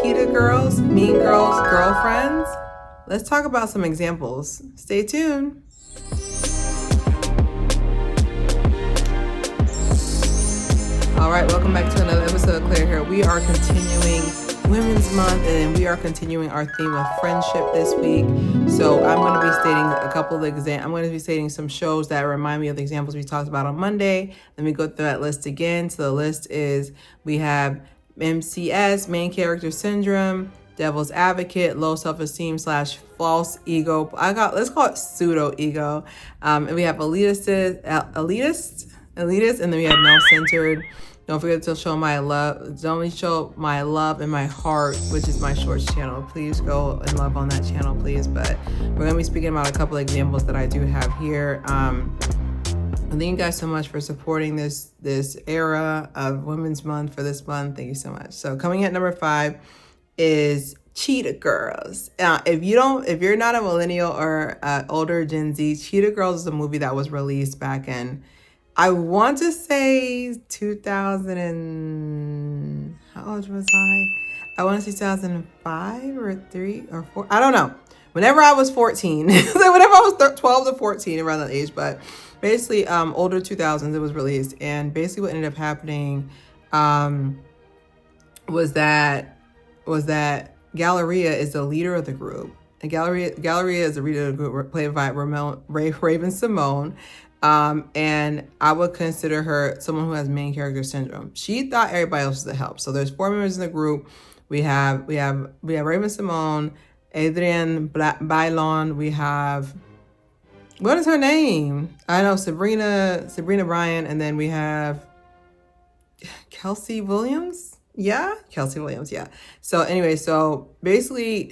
Cheetah Girls, Mean Girls, Girlfriends? Let's talk about some examples. Stay tuned. All right, welcome back to another episode of Claire here. We are continuing Women's Month, and we are continuing our theme of friendship this week. So I'm going to be stating a couple of I'm going to be stating some shows that remind me of the examples we talked about on Monday. Let me go through that list again. So the list is, we have MCS, Main Character Syndrome, Devil's Advocate, Low Self-Esteem / False Ego. Let's call it Pseudo Ego. And we have Elitist, and then we have Self-Centered. Don't forget to show my love. Don't show my love in my heart, which is my shorts channel. Please go and love on that channel, please. But we're gonna be speaking about a couple of examples that I do have here. Thank you guys so much for supporting this era of Women's Month for this month. Thank you so much. So coming at number 5 is Cheetah Girls. If you're not a millennial or older Gen Z, Cheetah Girls is a movie that was released back in, I want to say 2000 and, how old was I? I want to say 2005 or 3 or 4. I don't know. Whenever I was 14, whenever I was 12 to 14, around that age, but basically older 2000s it was released. And basically what ended up happening was that Galleria is the leader of the group. And Galleria is the leader of the group, played by Raven-Symoné. And I would consider her someone who has main character syndrome. She thought everybody else was the help. So there's 4 members in the group. We have Raven-Symoné, Adrienne Bailon. We have, what is her name? I know, Sabrina Bryan, and then we have Kelsey Williams. Yeah, Kelsey Williams. Yeah. So anyway, so basically,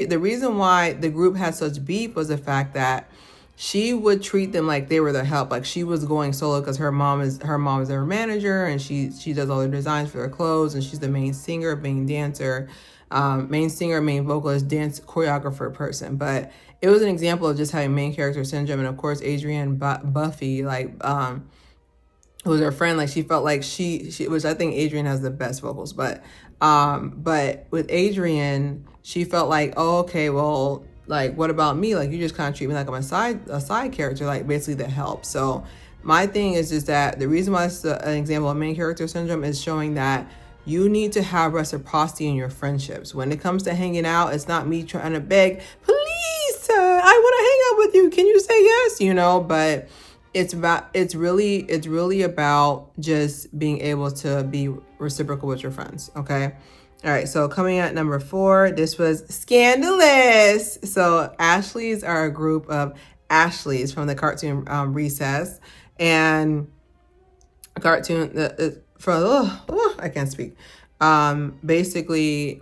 the reason why the group had such beef was the fact that she would treat them like they were their help. Like she was going solo because her mom is their manager, and she does all the designs for their clothes, and she's the main singer, main dancer, main vocalist, dance choreographer person. But it was an example of just having main character syndrome. And of course, Adrienne Buffy, was her friend. Like she felt like she which I think Adrienne has the best vocals, but with Adrienne, she felt like, oh, okay, well, like, what about me? Like, you just kind of treat me like I'm a side character, like basically the help. So my thing is just that the reason why it's an example of main character syndrome is showing that you need to have reciprocity in your friendships. When it comes to hanging out, it's not me trying to beg, please, I want to hang out with you. Can you say yes? But it's really about just being able to be reciprocal with your friends. Okay. All right, so coming at number 4, this was Scandalous. So Ashleys are a group of Ashleys from the cartoon Recess, and a cartoon I can't speak. Basically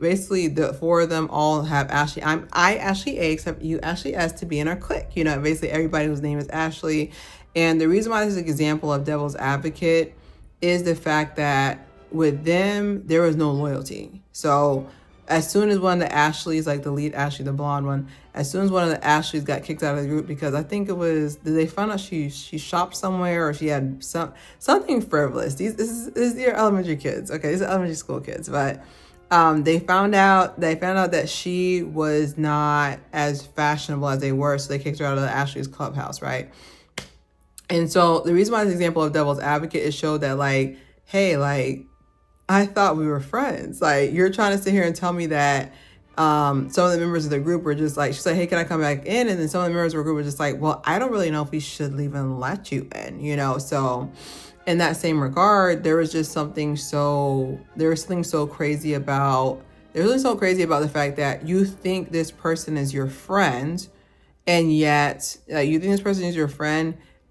the 4 of them all have Ashley. I Ashley A, except you Ashley S to be in our clique. Basically everybody whose name is Ashley. And the reason why this is an example of Devil's Advocate is the fact that with them, there was no loyalty. So as soon as one of the Ashleys, like the lead Ashley, the blonde one, as soon as one of the Ashleys got kicked out of the group because I think it was, did they find out she shopped somewhere, or she had something frivolous? This is your elementary kids. Okay, these are elementary school kids. But they found out that she was not as fashionable as they were, so they kicked her out of the Ashley's clubhouse, right? And so the reason why this example of Devil's Advocate is show that, like, hey, like, I thought we were friends. Like, you're trying to sit here and tell me that some of the members of the group were just like, she said, hey, can I come back in? And then some of the members of the group were just like, well, I don't really know if we should even let you in, So in that same regard, there was something so crazy about the fact that you think this person is your friend, and yet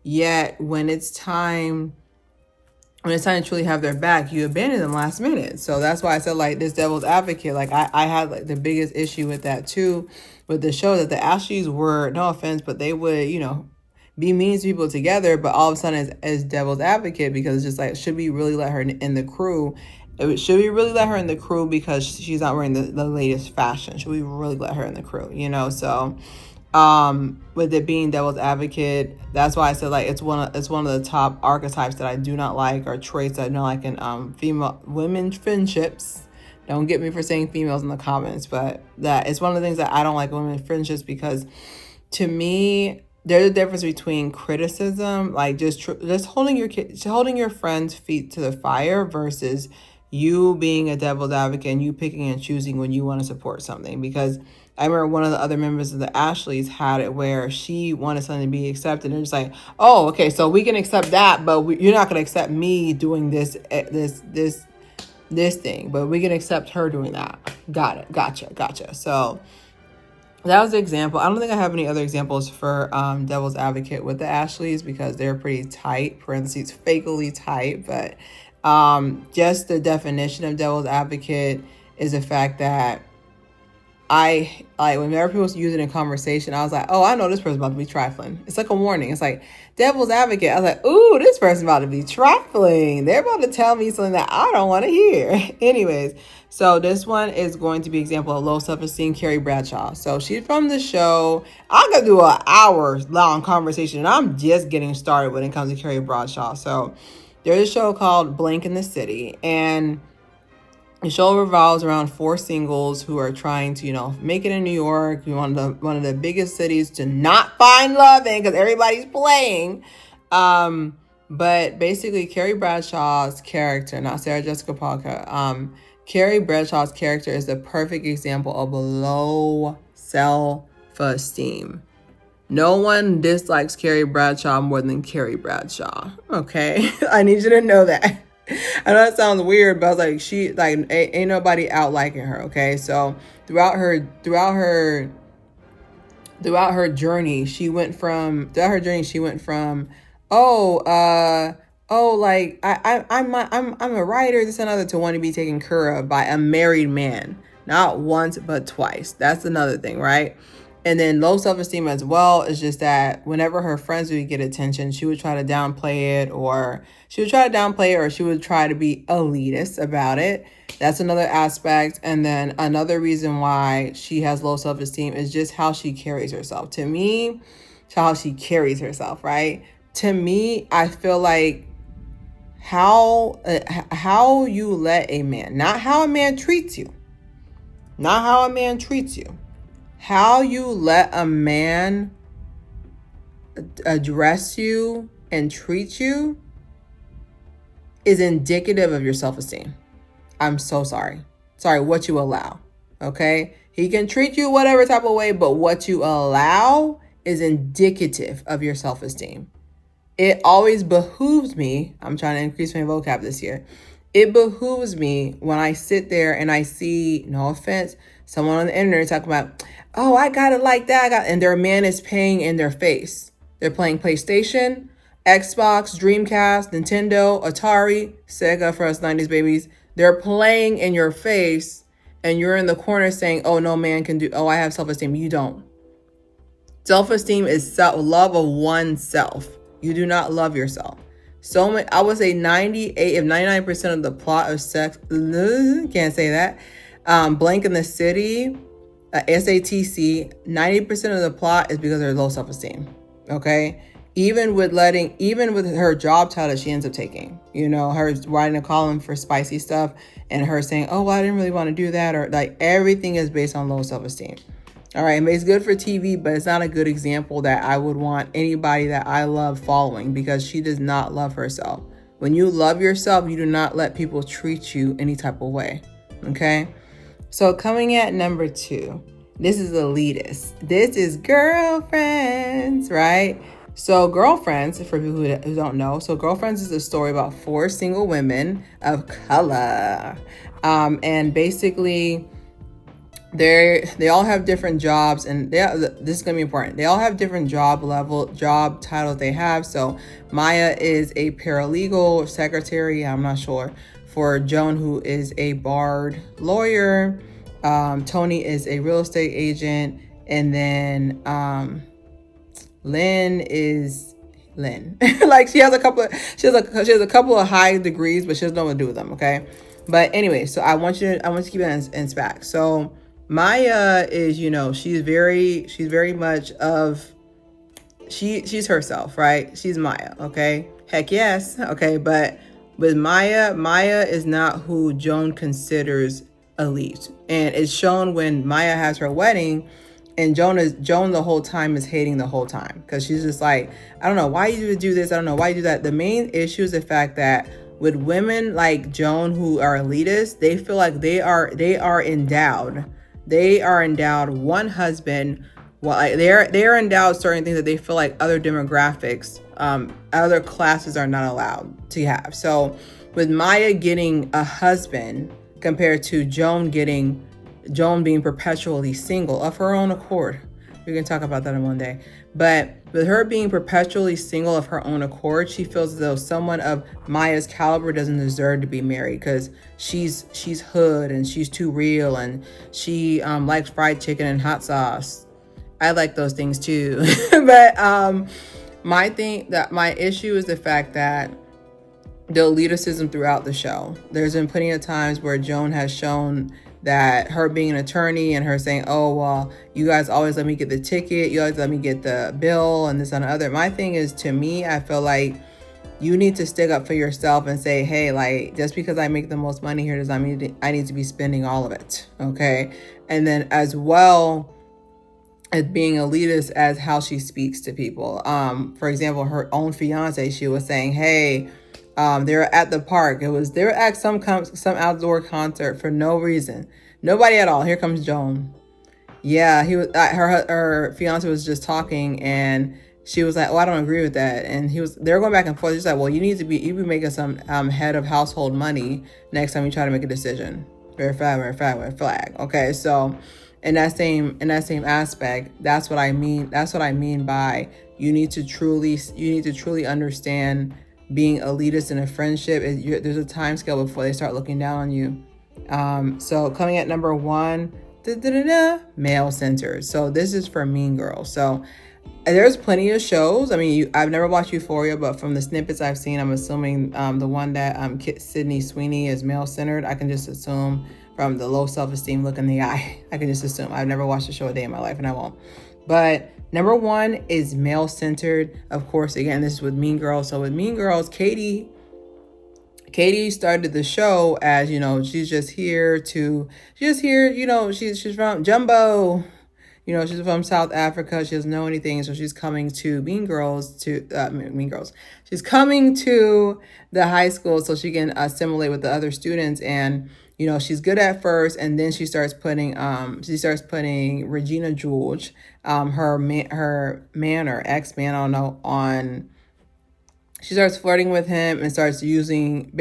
yet when it's time to truly have their back, you abandon them last minute. So that's why I said, like, this Devil's Advocate, like I had like the biggest issue with that too, with the show, that the Ashleys were, no offense, but they would, be mean to people together, but all of a sudden as Devil's Advocate, because it's just like, should we really let her in the crew? Should we really let her in the crew because she's not wearing the latest fashion? Should we really let her in the crew? So with it being Devil's Advocate, that's why I said, like, it's one of the top archetypes that I do not like, or traits that I don't like in women friendships. Don't get me for saying females in the comments, but that is one of the things that I don't like women in friendships, because to me, there's a difference between criticism, like just holding your friend's feet to the fire, versus you being a devil's advocate and you picking and choosing when you want to support something. Because I remember one of the other members of the Ashleys had it where she wanted something to be accepted, and it's like, oh, okay, so we can accept that, but you're not going to accept me doing this thing, but we can accept her doing that. Got it. Gotcha. So that was the example. I don't think I have any other examples for devil's advocate with the Ashleys, because they're pretty tight, parentheses, fakely tight. But just the definition of devil's advocate is the fact that I like, whenever people use it in conversation, I was like, oh, I know this person's about to be trifling. It's like a warning. It's like devil's advocate. I was like, ooh, this person's about to be trifling. They're about to tell me something that I don't want to hear. Anyways, so this one is going to be example of low self-esteem, Carrie Bradshaw. So she's from the show. I'm going to do an hour-long conversation, and I'm just getting started when it comes to Carrie Bradshaw. So there's a show called Blank in the City, and the show revolves around 4 singles who are trying to, make it in New York, one of the biggest cities to not find love in, because everybody's playing. But basically, Carrie Bradshaw's character, not Sarah Jessica Parker, Carrie Bradshaw's character is the perfect example of low self-esteem. No one dislikes Carrie Bradshaw more than Carrie Bradshaw. Okay, I need you to know that. I know that sounds weird, but I was like, ain't nobody out liking her. Okay, so throughout her journey, she went from I'm a writer, this and other, to want to be taken care of by a married man, not once but twice. That's another thing, right? And then low self-esteem as well is just that whenever her friends would get attention, she would try to downplay it, or she would try to be elitist about it. That's another aspect. And then another reason why she has low self-esteem is just how she carries herself. To me, how she carries herself, right? To me, I feel like how you let a man, not how a man treats you, how you let a man address you and treat you is indicative of your self-esteem. I'm so sorry. Sorry, what you allow, okay? He can treat you whatever type of way, but what you allow is indicative of your self-esteem. It always behooves me, I'm trying to increase my vocab this year, it behooves me when I sit there and I see, no offense, someone on the internet talking about, oh, I got it like that. And their man is paying in their face. They're playing PlayStation, Xbox, Dreamcast, Nintendo, Atari, Sega for us 90s babies. They're playing in your face, and you're in the corner saying, oh, no man can do, oh, I have self-esteem. You don't. Self-esteem is love of oneself. You do not love yourself. So I would say 99% of the plot of sex, can't say that, Blank in the City, SATC, 90% of the plot is because of her low self-esteem. Okay, even with her job title she ends up taking, her writing a column for spicy stuff, and her saying, oh, well, I didn't really want to do that, or like everything is based on low self-esteem. All right, and it's good for TV, but it's not a good example that I would want anybody that I love following, because she does not love herself. When you love yourself, you do not let people treat you any type of way. Okay, so coming at number 2, this is elitist. This is Girlfriends, right? So Girlfriends, for people who don't know, so Girlfriends is a story about 4 single women of color. And basically, they all have different jobs, and this is going to be important. They all have different job titles they have. So Maya is a paralegal secretary, I'm not sure, for Joan, who is a barred lawyer. Tony is a real estate agent, and then Lynn is Lynn. Like she has a couple of high degrees, but she doesn't know what to do with them. Okay, but anyway, so I want you to keep it in spec. So Maya is, she's very much of, she's herself, right? She's Maya. Okay, heck yes. Okay, but with Maya is not who Joan considers elite. And it's shown when Maya has her wedding, and Joan the whole time is hating the whole time, because she's just like, I don't know why you do this, I don't know why you do that. The main issue is the fact that with women like Joan who are elitists, they feel like they are endowed. They are endowed one husband. Well, like they're endowed certain things that they feel like other demographics, other classes are not allowed to have. So with Maya getting a husband compared to Joan being perpetually single of her own accord. We can talk about that in one day. But with her being perpetually single of her own accord, she feels as though someone of Maya's caliber doesn't deserve to be married, because she's hood and she's too real, and she likes fried chicken and hot sauce. I like those things too. But my issue is the fact that the elitism throughout the show. There's been plenty of times where Joan has shown that her being an attorney and her saying, oh, well, you guys always let me get the ticket, you always let me get the bill and this and the other. My thing is, to me, I feel like you need to stick up for yourself and say, hey, like, just because I make the most money here does not mean I need to be spending all of it. Okay. And then as well as being elitist as how she speaks to people. For example, her own fiance, she was saying, hey, they were at the park. They were at some outdoor concert for no reason. Nobody at all. Here comes Joan. Yeah, he was. Her fiance was just talking, and she was like, "Oh, I don't agree with that." And they were going back and forth. She's like, "Well, you be making some head of household money next time you try to make a decision." Red flag. Okay, so in that same aspect, that's what I mean. That's what I mean by you need to truly understand being elitist in a friendship. There's a time scale before they start looking down on you. So coming at number 1, male-centered. So this is for Mean Girls. So there's plenty of shows. I mean, I've never watched Euphoria, but from the snippets I've seen, I'm assuming the one that Sydney Sweeney is male-centered. I can just assume from the low self-esteem look in the eye. I can just assume. I've never watched a show a day in my life, and I won't. But number 1 is male-centered. Of course, again, this is with Mean Girls. So with Mean Girls, Katie started the show as, she's just here, she's from Jumbo. She's from South Africa. She doesn't know anything. So she's coming to Mean Girls. She's coming to the high school so she can assimilate with the other students. And, she's good at first. And then she starts putting Regina George, her man or ex-man, I don't know, on. She starts flirting with him and starts flirting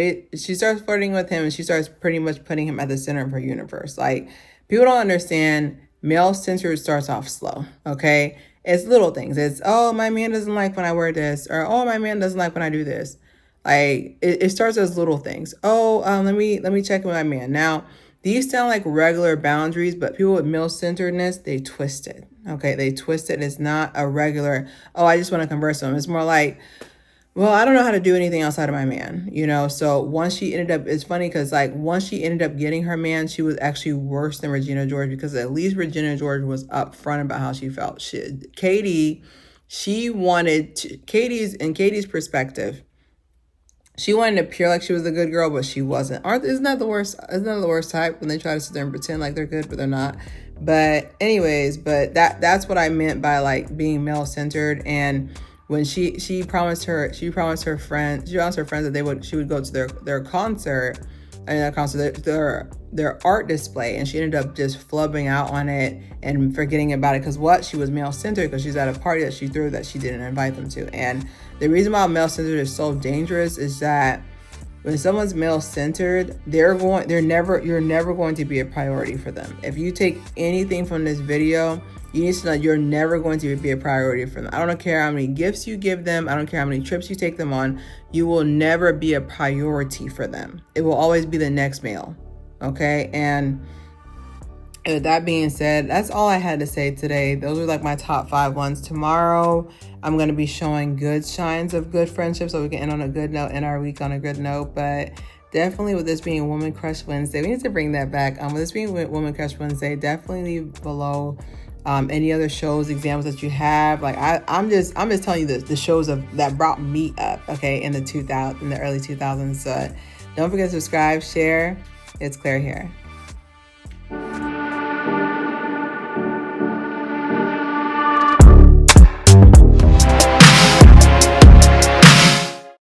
with him, and she starts pretty much putting him at the center of her universe. Like, people don't understand. Male-centered starts off slow, okay? It's little things. It's, oh, my man doesn't like when I wear this, or, oh, my man doesn't like when I do this. Like, it starts as little things. Oh, let me check with my man. Now, these sound like regular boundaries, but people with male-centeredness, they twist it, okay? They twist it. It's not a regular, oh, I just want to converse with him. It's more like, well, I don't know how to do anything outside of my man, So once she ended up, it's funny because once she ended up getting her man, she was actually worse than Regina George, because at least Regina George was upfront about how she felt. Katie's perspective, she wanted to appear like she was a good girl, but she wasn't. Isn't that the worst? Isn't that the worst type, when they try to sit there and pretend like they're good, but they're not? But anyways, that's what I meant by being male-centered. And when she promised her friends that she would go to their concert, their art display, and she ended up just flubbing out on it and forgetting about it, because she was male-centered, because she's at a party that she threw that she didn't invite them to. And the reason why male-centered is so dangerous is that when someone's male-centered, you're never going to be a priority for them. If you take anything from this video, you need to know you're never going to be a priority for them. I don't care how many gifts you give them. I don't care how many trips you take them on. You will never be a priority for them. It will always be the next male. Okay? And with that being said, that's all I had to say today. Those are my top 5 ones. Tomorrow, I'm going to be showing good signs of good friendships, so we can end on a good note, end our week on a good note. But definitely, with this being Woman Crush Wednesday, we need to bring that back. With this being Woman Crush Wednesday, definitely leave below any other shows, examples that you have. I'm just telling you the shows that brought me up, okay, in the early 2000s. Don't forget to subscribe, share. It's Claire here.